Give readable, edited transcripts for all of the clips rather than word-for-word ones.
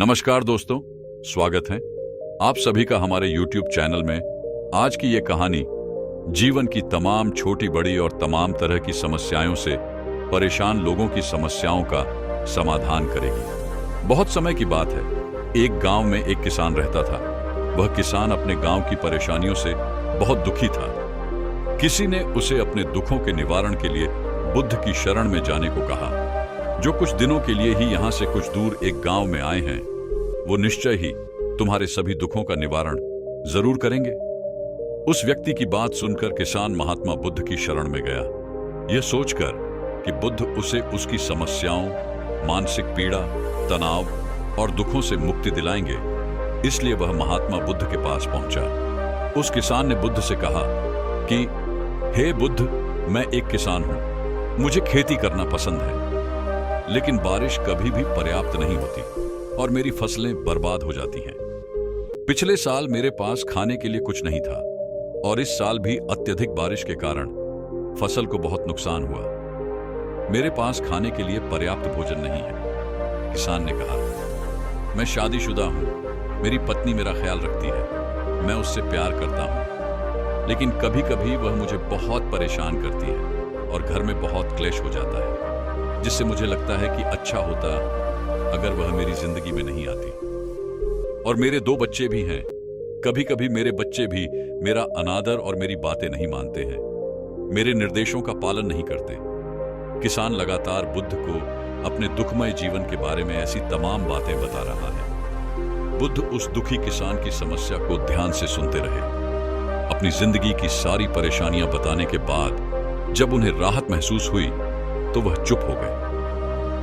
नमस्कार दोस्तों, स्वागत है आप सभी का हमारे YouTube चैनल में। आज की ये कहानी जीवन की तमाम छोटी बड़ी और तमाम तरह की समस्याओं से परेशान लोगों की समस्याओं का समाधान करेगी। बहुत समय की बात है, एक गांव में एक किसान रहता था। वह किसान अपने गांव की परेशानियों से बहुत दुखी था। किसी ने उसे अपने दुखों के निवारण के लिए बुद्ध की शरण में जाने को कहा, जो कुछ दिनों के लिए ही यहाँ से कुछ दूर एक गांव में आए हैं। वो निश्चय ही तुम्हारे सभी दुखों का निवारण जरूर करेंगे। उस व्यक्ति की बात सुनकर किसान महात्मा बुद्ध की शरण में गया, यह सोचकर कि बुद्ध उसे उसकी समस्याओं, मानसिक पीड़ा, तनाव और दुखों से मुक्ति दिलाएंगे। इसलिए वह महात्मा बुद्ध के पास पहुंचा। उस किसान ने बुद्ध से कहा कि हे बुद्ध, मैं एक किसान हूं, मुझे खेती करना पसंद है, लेकिन बारिश कभी भी पर्याप्त नहीं होती और मेरी फसलें बर्बाद हो जाती हैं। पिछले साल मेरे पास खाने के लिए कुछ नहीं था और इस साल भी अत्यधिक बारिश के कारण फसल को बहुत नुकसान हुआ। मेरे पास खाने के लिए पर्याप्त भोजन नहीं है। किसान ने कहा, मैं शादीशुदा हूं, मेरी पत्नी मेरा ख्याल रखती है, मैं उससे प्यार करता हूं, लेकिन कभी कभी वह मुझे बहुत परेशान करती है और घर में बहुत क्लेश हो जाता है, जिससे मुझे लगता है कि अच्छा होता अगर वह मेरी जिंदगी में नहीं आती। और मेरे 2 बच्चे भी हैं। कभी कभी मेरे बच्चे भी मेरा अनादर और मेरी बातें नहीं मानते हैं, मेरे निर्देशों का पालन नहीं करते। किसान लगातार बुद्ध को अपने दुखमय जीवन के बारे में ऐसी तमाम बातें बता रहा है। बुद्ध उस दुखी किसान की समस्या को ध्यान से सुनते रहे। अपनी जिंदगी की सारी परेशानियां बताने के बाद जब उन्हें राहत महसूस हुई तो वह चुप हो गए।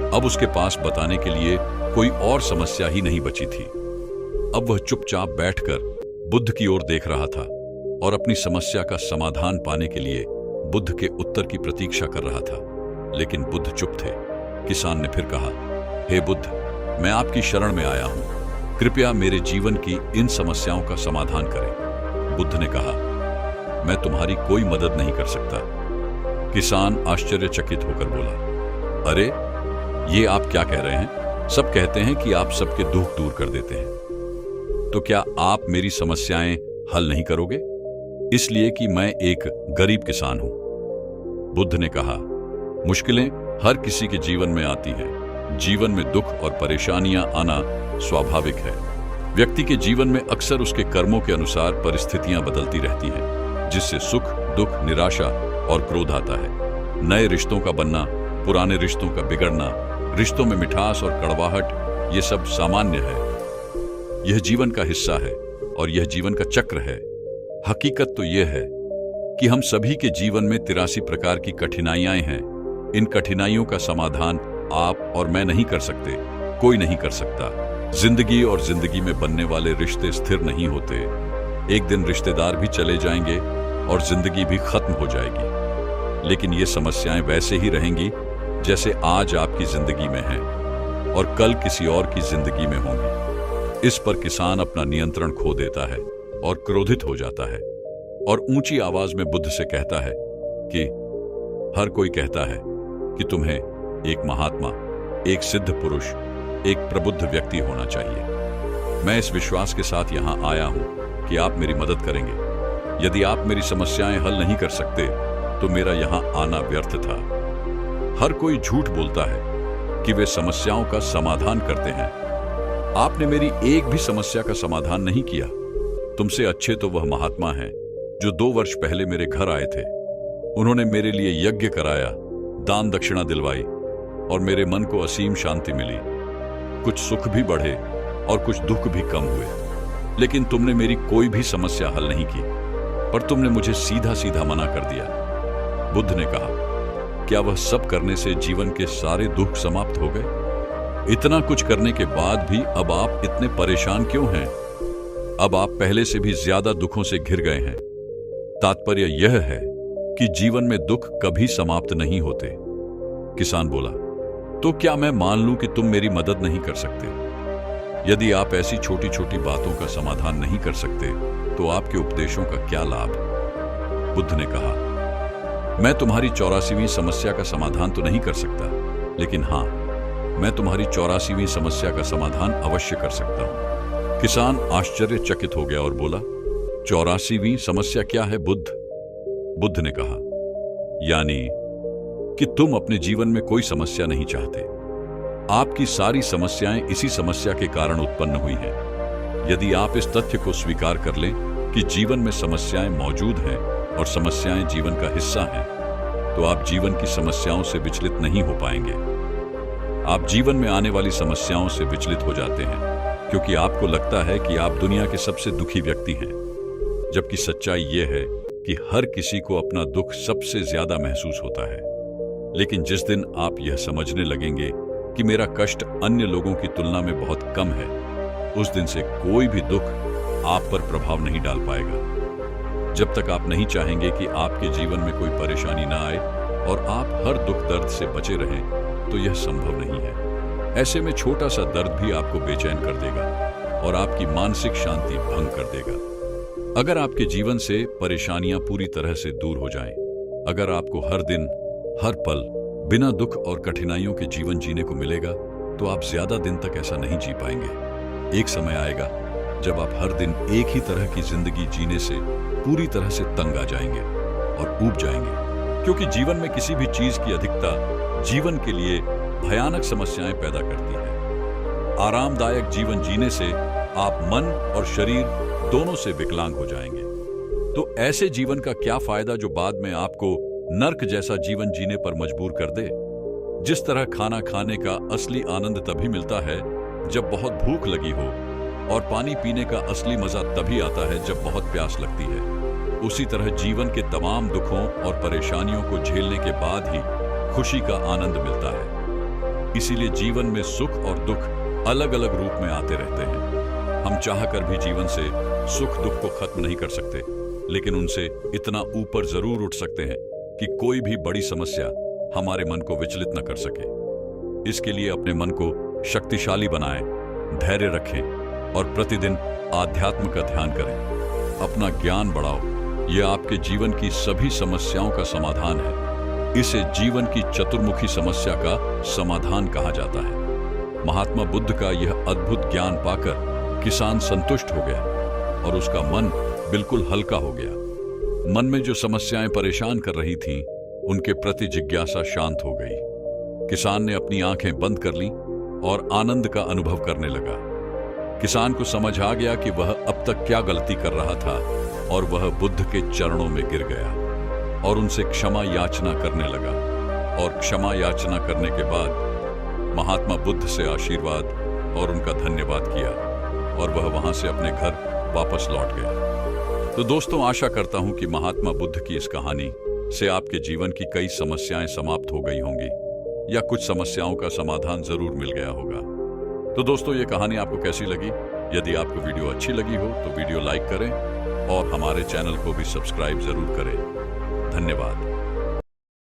अब उसके पास बताने के लिए कोई और समस्या ही नहीं बची थी। अब वह चुपचाप बैठकर बुद्ध की ओर देख रहा था और अपनी समस्या का समाधान पाने के लिए बुद्ध के उत्तर की प्रतीक्षा कर रहा था। लेकिन बुद्ध चुप थे। किसान ने फिर कहा, हे बुद्ध, मैं आपकी शरण में आया हूं, कृपया मेरे जीवन की इन समस्याओं का समाधान करें। बुद्ध ने कहा, मैं तुम्हारी कोई मदद नहीं कर सकता। किसान आश्चर्यचकित होकर बोला, अरे ये आप क्या कह रहे हैं? सब कहते हैं कि आप सबके दुख दूर कर देते हैं, तो क्या आप मेरी समस्याएं हल नहीं करोगे? इसलिए कि मैं एक गरीब किसान हूं। बुद्ध ने कहा, मुश्किलें हर किसी के जीवन में आती हैं। जीवन में दुख और परेशानियां आना स्वाभाविक है। व्यक्ति के जीवन में अक्सर उसके कर्मों के अनुसार परिस्थितियां बदलती रहती हैं, जिससे सुख, दुख, निराशा और क्रोध आता है। नए रिश्तों का बनना, पुराने रिश्तों का बिगड़ना, रिश्तों में मिठास और कड़वाहट, ये सब सामान्य है। यह जीवन का हिस्सा है और यह जीवन का चक्र है। हकीकत तो यह है कि हम सभी के जीवन में 83 प्रकार की कठिनाइयां हैं। इन कठिनाइयों का समाधान आप और मैं नहीं कर सकते, कोई नहीं कर सकता। जिंदगी और जिंदगी में बनने वाले रिश्ते स्थिर नहीं होते। एक दिन रिश्तेदार भी चले जाएंगे और जिंदगी भी खत्म हो जाएगी, लेकिन ये समस्याएं वैसे ही रहेंगी जैसे आज आपकी जिंदगी में हैं और कल किसी और की जिंदगी में होंगी। इस पर किसान अपना नियंत्रण खो देता है और क्रोधित हो जाता है और ऊंची आवाज में बुद्ध से कहता है कि हर कोई कहता है कि तुम्हें एक महात्मा, एक सिद्ध पुरुष, एक प्रबुद्ध व्यक्ति होना चाहिए। मैं इस विश्वास के साथ यहां आया हूं कि आप मेरी मदद करेंगे। यदि आप मेरी समस्याएं हल नहीं कर सकते तो मेरा यहां आना व्यर्थ था। हर कोई झूठ बोलता है कि वे समस्याओं का समाधान करते हैं। आपने मेरी एक भी समस्या का समाधान नहीं किया। तुमसे अच्छे तो वह महात्मा हैं जो 2 वर्ष पहले मेरे घर आए थे। उन्होंने मेरे लिए यज्ञ कराया, दान दक्षिणा दिलवाई और मेरे मन को असीम शांति मिली। कुछ सुख भी बढ़े और कुछ दुख भी कम हुए। लेकिन तुमने मेरी कोई भी समस्या हल नहीं की, पर तुमने मुझे सीधा सीधा मना कर दिया। बुद्ध ने कहा, क्या वह सब करने से जीवन के सारे दुख समाप्त हो गए? इतना कुछ करने के बाद भी अब आप इतने परेशान क्यों हैं? अब आप पहले से भी ज्यादा दुखों से घिर गए हैं। तात्पर्य यह है कि जीवन में दुख कभी समाप्त नहीं होते। किसान बोला, तो क्या मैं मान लूं कि तुम मेरी मदद नहीं कर सकते? यदि आप ऐसी छोटी छोटी बातों का समाधान नहीं कर सकते तो आपके उपदेशों का क्या लाभ? बुद्ध ने कहा, मैं तुम्हारी 84वीं समस्या का समाधान तो नहीं कर सकता, लेकिन हां, मैं तुम्हारी 84वीं समस्या का समाधान अवश्य कर सकता हूं। किसान आश्चर्यचकित हो गया और बोला, 84वीं समस्या क्या है बुद्ध? बुद्ध ने कहा, यानी कि तुम अपने जीवन में कोई समस्या नहीं चाहते। आपकी सारी समस्याएं इसी समस्या के कारण उत्पन्न हुई हैं। यदि आप इस तथ्य को स्वीकार कर लें कि जीवन में समस्याएं मौजूद हैं और समस्याएं जीवन का हिस्सा हैं, तो आप जीवन की समस्याओं से विचलित नहीं हो पाएंगे। आप जीवन में आने वाली समस्याओं से विचलित हो जाते हैं क्योंकि आपको लगता है कि आप दुनिया के सबसे दुखी व्यक्ति हैं, जबकि सच्चाई यह है कि हर किसी को अपना दुख सबसे ज्यादा महसूस होता है। लेकिन जिस दिन आप यह समझने लगेंगे कि मेरा कष्ट अन्य लोगों की तुलना में बहुत कम है, उस दिन से कोई भी दुख आप पर प्रभाव नहीं डाल पाएगा। जब तक आप नहीं चाहेंगे कि आपके जीवन में कोई परेशानी ना आए और आप हर दुख दर्द से बचे रहें, तो यह संभव नहीं है। ऐसे में छोटा सा दर्द भी आपको बेचैन कर देगा और आपकी मानसिक शांति भंग कर देगा। अगर आपके जीवन से परेशानियां पूरी तरह से दूर हो जाएं, अगर आपको हर दिन हर पल बिना दुख और कठिनाइयों के जीवन जीने को मिलेगा, तो आप ज्यादा दिन तक ऐसा नहीं जी पाएंगे। एक समय आएगा जब आप हर दिन एक ही तरह की जिंदगी जीने से पूरी तरह से तंग आ जाएंगे और ऊब जाएंगे, क्योंकि जीवन में किसी भी चीज की अधिकता जीवन के लिए भयानक समस्याएं पैदा करती है। आरामदायक जीवन जीने से आप मन और शरीर दोनों से विकलांग हो जाएंगे। तो ऐसे जीवन का क्या फायदा जो बाद में आपको नर्क जैसा जीवन जीने पर मजबूर कर दे? जिस तरह खाना खाने का असली आनंद तभी मिलता है जब बहुत भूख लगी हो, और पानी पीने का असली मजा तभी आता है जब बहुत प्यास लगती है, उसी तरह जीवन के तमाम दुखों और परेशानियों को झेलने के बाद ही खुशी का आनंद मिलता है। इसीलिए जीवन में सुख और दुख अलग अलग रूप में आते रहते हैं। हम चाहकर भी जीवन से सुख दुख को खत्म नहीं कर सकते, लेकिन उनसे इतना ऊपर जरूर उठ सकते हैं कि कोई भी बड़ी समस्या हमारे मन को विचलित न कर सके। इसके लिए अपने मन को शक्तिशाली बनाएं, धैर्य रखें और प्रतिदिन आध्यात्म का ध्यान करें। अपना ज्ञान बढ़ाओ, यह आपके जीवन की सभी समस्याओं का समाधान है। इसे जीवन की चतुर्मुखी समस्या का समाधान कहा जाता है। महात्मा बुद्ध का यह अद्भुत ज्ञान पाकर किसान संतुष्ट हो गया और उसका मन बिल्कुल हल्का हो गया। मन में जो समस्याएं परेशान कर रही थीं, उनके प्रति जिज्ञासा शांत हो गई। किसान ने अपनी आंखें बंद कर लीं और आनंद का अनुभव करने लगा। किसान को समझ आ गया कि वह अब तक क्या गलती कर रहा था, और वह बुद्ध के चरणों में गिर गया और उनसे क्षमा याचना करने लगा। और क्षमा याचना करने के बाद महात्मा बुद्ध से आशीर्वाद और उनका धन्यवाद किया, और वह वहां से अपने घर वापस लौट गया। तो दोस्तों, आशा करता हूं कि महात्मा बुद्ध की इस कहानी से आपके जीवन की कई समस्याएं समाप्त हो गई होंगी, या कुछ समस्याओं का समाधान जरूर मिल गया होगा। तो दोस्तों, ये कहानी आपको कैसी लगी? यदि आपको वीडियो अच्छी लगी हो तो वीडियो लाइक करें और हमारे चैनल को भी सब्सक्राइब जरूर करें। धन्यवाद।